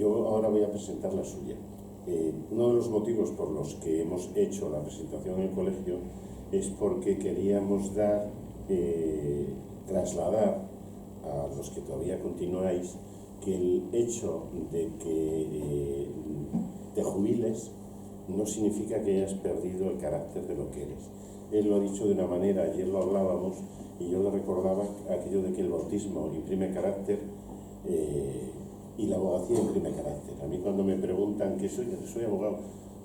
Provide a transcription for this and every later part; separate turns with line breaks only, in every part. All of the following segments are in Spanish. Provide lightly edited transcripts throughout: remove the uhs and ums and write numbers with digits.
yo ahora voy a presentar la suya. Uno de los motivos por los que hemos hecho la presentación en el colegio es porque queríamos trasladar a los que todavía continuáis que el hecho de que te jubiles no significa que hayas perdido el carácter de lo que eres. Él lo ha dicho de una manera, ayer lo hablábamos y yo le recordaba aquello de que el bautismo imprime carácter y la abogacía imprime carácter. A mí cuando me preguntan qué soy abogado,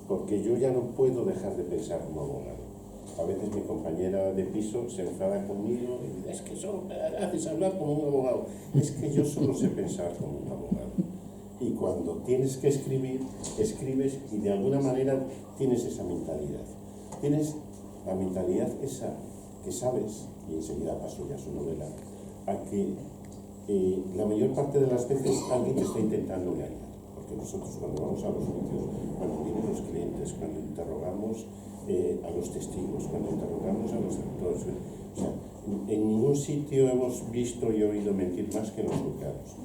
porque yo ya no puedo dejar de pensar como abogado. A veces mi compañera de piso se enfada conmigo y dice, es que solo haces hablar como un abogado. Es que yo solo sé pensar como un abogado. Y cuando tienes que escribir, escribes y de alguna manera tienes esa mentalidad. Tienes la mentalidad esa que sabes, y enseguida paso ya a su novela, a que la mayor parte de las veces alguien te está intentando engañar. Porque nosotros cuando vamos a los juicios, cuando vienen los clientes, cuando interrogamos a los testigos, cuando interrogamos a los actores, o sea, en ningún sitio hemos visto y oído mentir más que en los juzgados.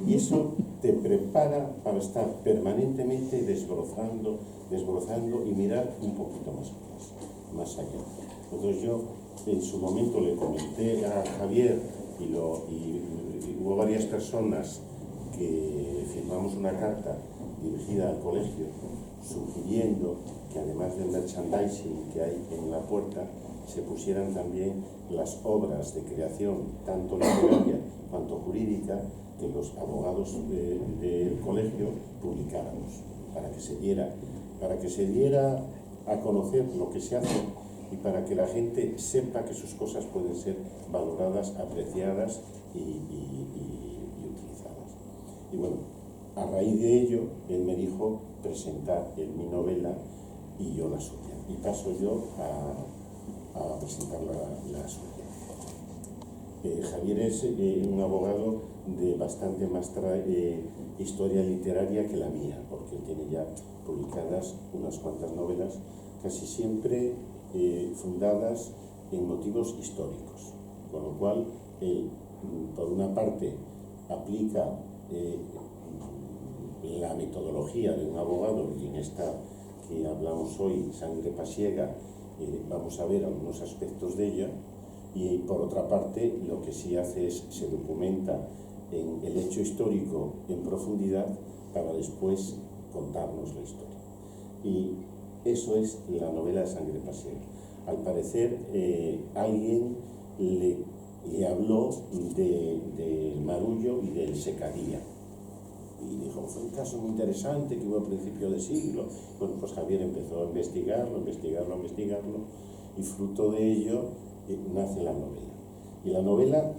Y eso te prepara para estar permanentemente desbrozando y mirar un poquito más allá. Entonces yo en su momento le comenté a Javier y hubo varias personas que firmamos una carta dirigida al colegio sugiriendo que además del merchandising que hay en la puerta se pusieran también las obras de creación tanto literaria cuanto jurídica que los abogados del colegio publicáramos para que se diera a conocer lo que se hace y para que la gente sepa que sus cosas pueden ser valoradas, apreciadas y utilizadas. Y bueno, a raíz de ello, él me dijo presentar mi novela y yo la suya. Y paso yo a presentar la suya. Javier es un abogado de bastante más historia literaria que la mía, porque tiene ya publicadas unas cuantas novelas, casi siempre fundadas en motivos históricos, con lo cual por una parte aplica la metodología de un abogado, y en esta que hablamos hoy, Sangre Pasiega, vamos a ver algunos aspectos de ella, y por otra parte lo que sí hace es se documenta en el hecho histórico en profundidad para después contarnos la historia. Y eso es la novela de Sangre Pasiega. Al parecer alguien le habló del Marullo y del Secadía y dijo, fue un caso muy interesante que hubo a principio de siglo. Bueno, pues Javier empezó a investigarlo y fruto de ello nace la novela. Y la novela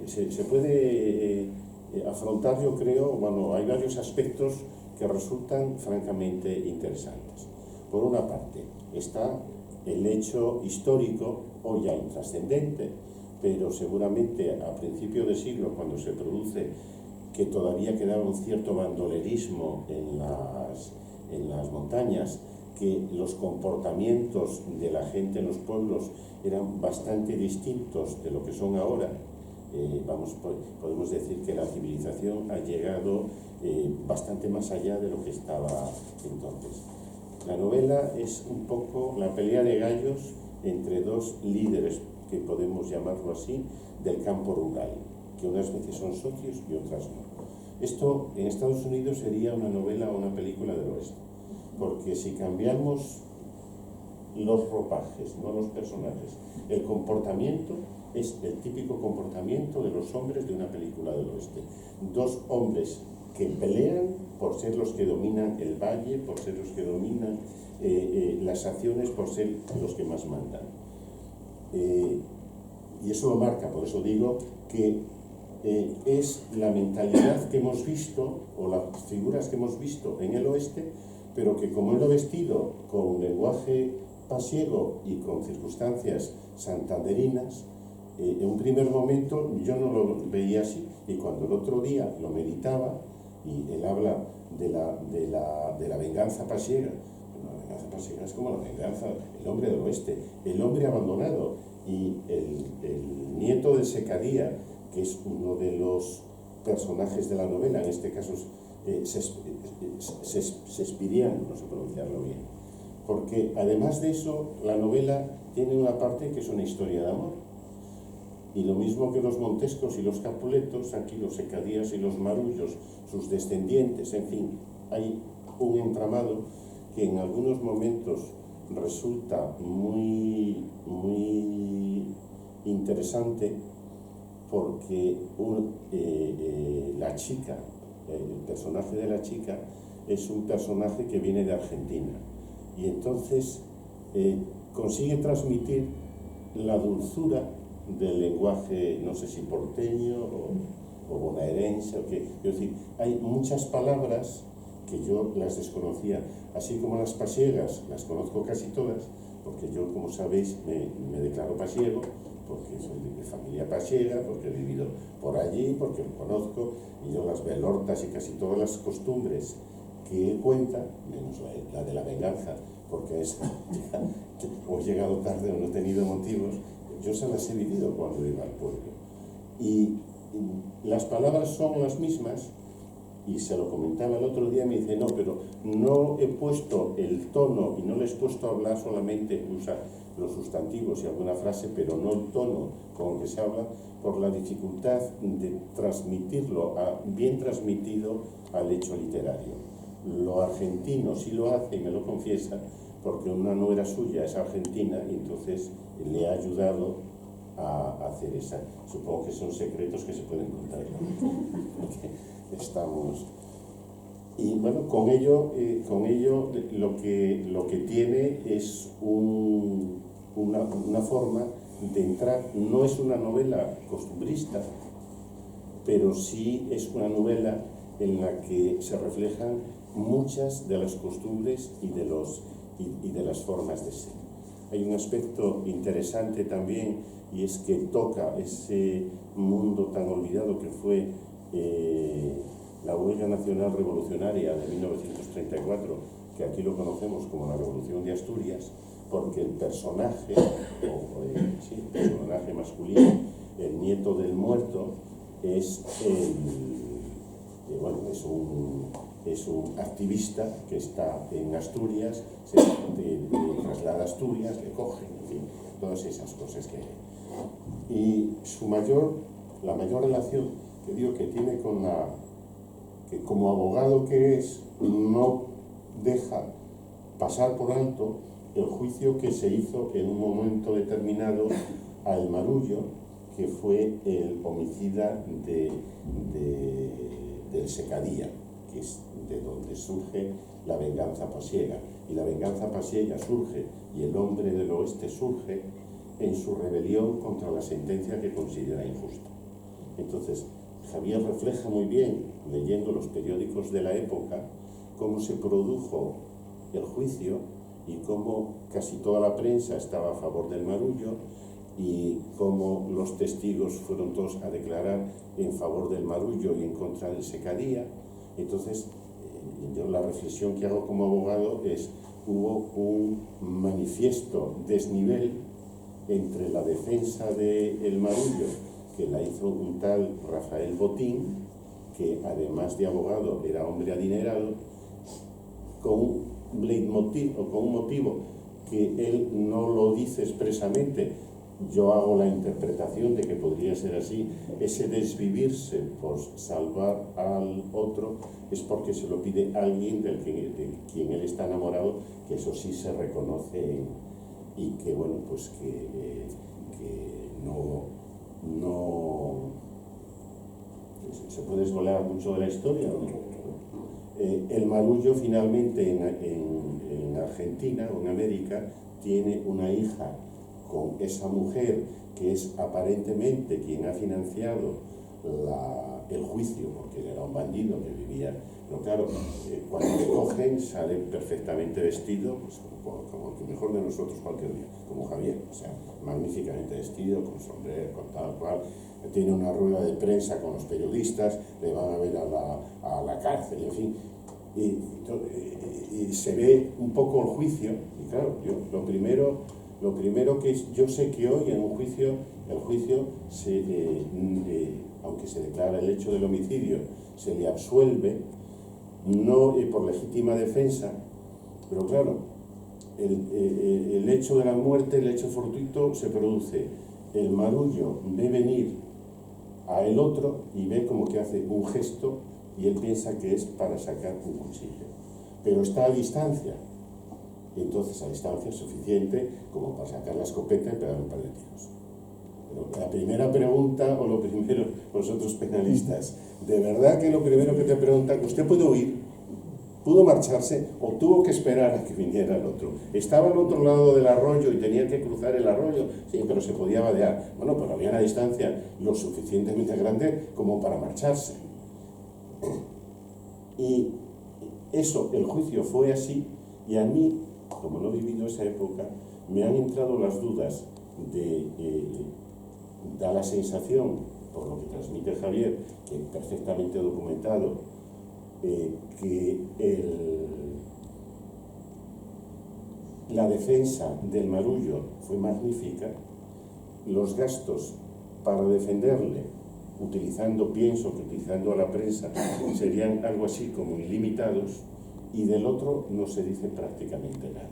se puede afrontar, yo creo, bueno, hay varios aspectos que resultan francamente interesantes. Por una parte está el hecho histórico, hoy ya intrascendente, pero seguramente a principio de siglo, cuando se produce que todavía quedaba un cierto bandolerismo en las montañas, que los comportamientos de la gente en los pueblos eran bastante distintos de lo que son ahora. Podemos decir que la civilización ha llegado bastante más allá de lo que estaba entonces. La novela es un poco la pelea de gallos entre dos líderes, que podemos llamarlo así, del campo rural, que unas veces son socios y otras no. Esto en Estados Unidos sería una novela o una película del oeste, porque si cambiamos los ropajes, no los personajes, el comportamiento es el típico comportamiento de los hombres de una película del oeste. Dos hombres que pelean por ser los que dominan el valle, por ser los que dominan las acciones, por ser los que más mandan. Y eso lo marca, por eso digo que es la mentalidad que hemos visto, o las figuras que hemos visto en el oeste, pero que como él lo ha vestido con lenguaje pasiego y con circunstancias santanderinas, en un primer momento yo no lo veía así, y cuando el otro día lo meditaba, y él habla de la venganza pasiega, la venganza pasiega es como la venganza, el hombre del oeste, el hombre abandonado, y el nieto del Secadía, que es uno de los personajes de la novela, en este caso shakespeariano, no sé pronunciarlo bien, porque además de eso, la novela tiene una parte que es una historia de amor. Y lo mismo que los Montescos y los Capuletos, aquí los Secadías y los Marullos, sus descendientes, en fin, hay un entramado que en algunos momentos resulta muy interesante, porque la chica, el personaje de la chica, es un personaje que viene de Argentina, y entonces consigue transmitir la dulzura del lenguaje, no sé si porteño o bonaerense, o qué. Es decir, hay muchas palabras que yo las desconocía, así como las pasiegas, las conozco casi todas, porque yo, como sabéis, me declaro pasiego, porque soy de familia pasiega, porque he vivido por allí, porque lo conozco, y yo las velortas y casi todas las costumbres que él cuenta, menos la de la venganza, porque es o he llegado tarde o no he tenido motivos, yo se las he vivido cuando iba al pueblo. Y las palabras son las mismas, y se lo comentaba el otro día, me dice, no, pero no he puesto el tono, y no le he puesto a hablar, solamente usa los sustantivos y alguna frase, pero no el tono con el que se habla, por la dificultad de transmitirlo, bien transmitido, al hecho literario. Lo argentino sí lo hace, y me lo confiesa, porque una nuera suya es argentina, y entonces le ha ayudado a hacer esa. Supongo que son secretos que se pueden contar, ¿no? Estamos. Y bueno, con ello lo que tiene es una forma de entrar. No es una novela costumbrista, pero sí es una novela en la que se reflejan muchas de las costumbres y de las formas de ser. Hay un aspecto interesante también, y es que toca ese mundo tan olvidado que fue la huelga nacional revolucionaria de 1934, que aquí lo conocemos como la Revolución de Asturias, porque el personaje, el personaje masculino, el nieto del muerto, es un activista que está en Asturias, se traslada a Asturias, le cogen, en fin, todas esas cosas que hay. Y la mayor relación que digo que tiene que como abogado que es, no deja pasar por alto el juicio que se hizo en un momento determinado al Marullo, que fue el homicida del Secadía, que es de donde surge la venganza pasiega. Y la venganza pasiega surge, y el hombre del oeste surge, en su rebelión contra la sentencia que considera injusta. Entonces, Javier refleja muy bien, leyendo los periódicos de la época, cómo se produjo el juicio y cómo casi toda la prensa estaba a favor del Marullo, y cómo los testigos fueron todos a declarar en favor del Marullo y en contra del Secadía. Entonces, yo la reflexión que hago como abogado es, hubo un manifiesto desnivel entre la defensa del Marullo, que la hizo un tal Rafael Botín, que además de abogado era hombre adinerado, con un leitmotiv, o con un motivo que él no lo dice expresamente. Yo hago la interpretación de que podría ser así. Ese desvivirse por salvar al otro es porque se lo pide alguien de quien él está enamorado, que eso sí se reconoce, y que bueno, pues que no se puede esbolar mucho de la historia, ¿no? El Marullo finalmente en Argentina o en América tiene una hija con esa mujer que es aparentemente quien ha financiado el juicio, porque era un bandido que vivía. Pero claro, cuando le cogen sale perfectamente vestido, pues, como el mejor de nosotros cualquier día, como Javier, o sea, magníficamente vestido, con sombrero, con tal cual. Tiene una rueda de prensa con los periodistas, le van a ver a la cárcel, en fin. Y se ve un poco el juicio, y claro, lo primero que yo sé que hoy en un juicio, el juicio aunque se declara el hecho del homicidio, se le absuelve, no por legítima defensa, pero claro, el hecho de la muerte, el hecho fortuito, se produce. El marullo ve venir a el otro y ve como que hace un gesto y él piensa que es para sacar un cuchillo, pero está a distancia, y entonces a distancia es suficiente como para sacar la escopeta y pegar un par de tiros. Pero la primera pregunta, o lo primero, vosotros penalistas, ¿de verdad que lo primero que te preguntan, usted puede huir, pudo marcharse o tuvo que esperar a que viniera el otro? Estaba al otro lado del arroyo y tenía que cruzar el arroyo, sí, pero se podía vadear. Bueno, pero había una distancia lo suficientemente grande como para marcharse. Y eso, el juicio fue así, y a mí, como no he vivido esa época, me han entrado las dudas de... da la sensación, por lo que transmite Javier, que perfectamente documentado, que la defensa del marullo fue magnífica, los gastos para defenderle, pienso que utilizando a la prensa, serían algo así como ilimitados, y del otro no se dice prácticamente nada.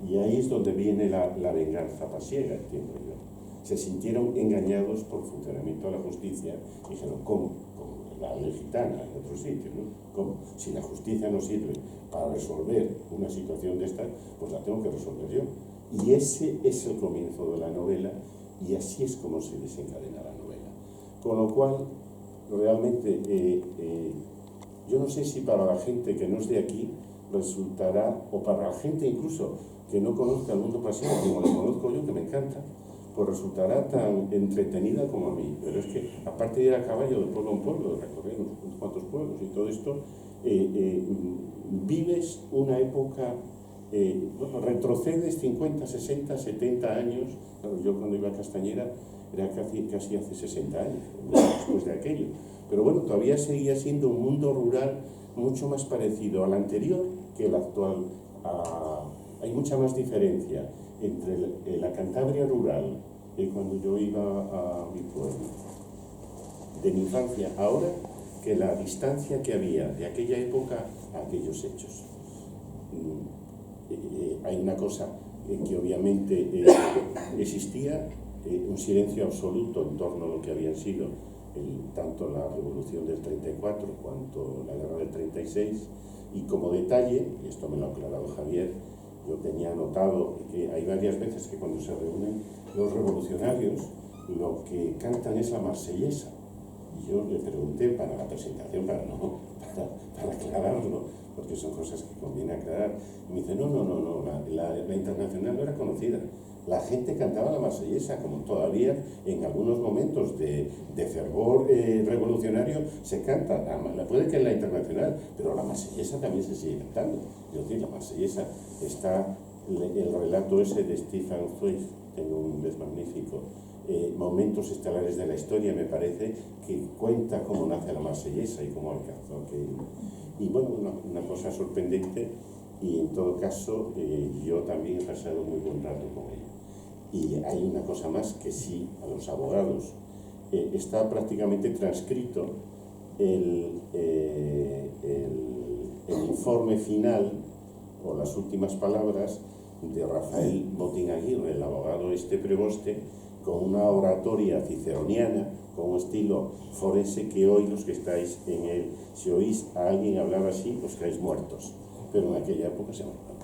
Y ahí es donde viene la venganza pasiega, entiendo yo. Se sintieron engañados por el funcionamiento de la justicia y dijeron, ¿cómo? Como la ley gitana en otro sitio, ¿no? ¿Cómo? Si la justicia no sirve para resolver una situación de esta, pues la tengo que resolver yo. Y ese es el comienzo de la novela, y así es como se desencadena la novela. Con lo cual, realmente, yo no sé si para la gente que no es de aquí resultará, o para la gente incluso que no conozca el mundo pasiego, como lo conozco yo, que me encanta, pues resultará tan entretenida como a mí. Pero es que, aparte de ir a caballo de pueblo en pueblo, de recorrer unos cuantos pueblos y todo esto, vives una época, bueno, retrocedes 50, 60, 70 años. Claro, yo cuando iba a Castañera era casi hace 60 años, después de aquello. Pero bueno, todavía seguía siendo un mundo rural mucho más parecido al anterior que el actual. Hay mucha más diferencia entre la Cantabria rural, cuando yo iba a mi pueblo, de mi infancia, ahora, que la distancia que había de aquella época a aquellos hechos. Hay una cosa que obviamente existía, un silencio absoluto en torno a lo que habían sido tanto la revolución del 34 cuanto la guerra del 36, y como detalle, y esto me lo ha aclarado Javier, yo tenía notado que hay varias veces que cuando se reúnen los revolucionarios, lo que cantan es la marsellesa. Y yo le pregunté para la presentación, para aclararlo, porque son cosas que conviene aclarar. Y me dice, no, la internacional no era conocida. La gente cantaba la marsellesa, como todavía en algunos momentos de fervor revolucionario se canta. Puede que en la internacional, pero la marsellesa también se sigue cantando. Es decir, la marsellesa está, el relato ese de Stefan Zweig, en un inglés magnífico, Momentos estelares de la historia, me parece, que cuenta cómo nace la marsellesa y cómo alcanzó aquello. Y bueno, una cosa sorprendente, y en todo caso yo también he pasado muy buen rato con ella. Y hay una cosa más que sí, a los abogados, está prácticamente transcrito el informe final o las últimas palabras de Rafael Botín Aguirre, el abogado preboste, con una oratoria ciceroniana, con un estilo forense que hoy los que estáis en él, si oís a alguien hablar así, os caéis muertos, pero en aquella época se mataba.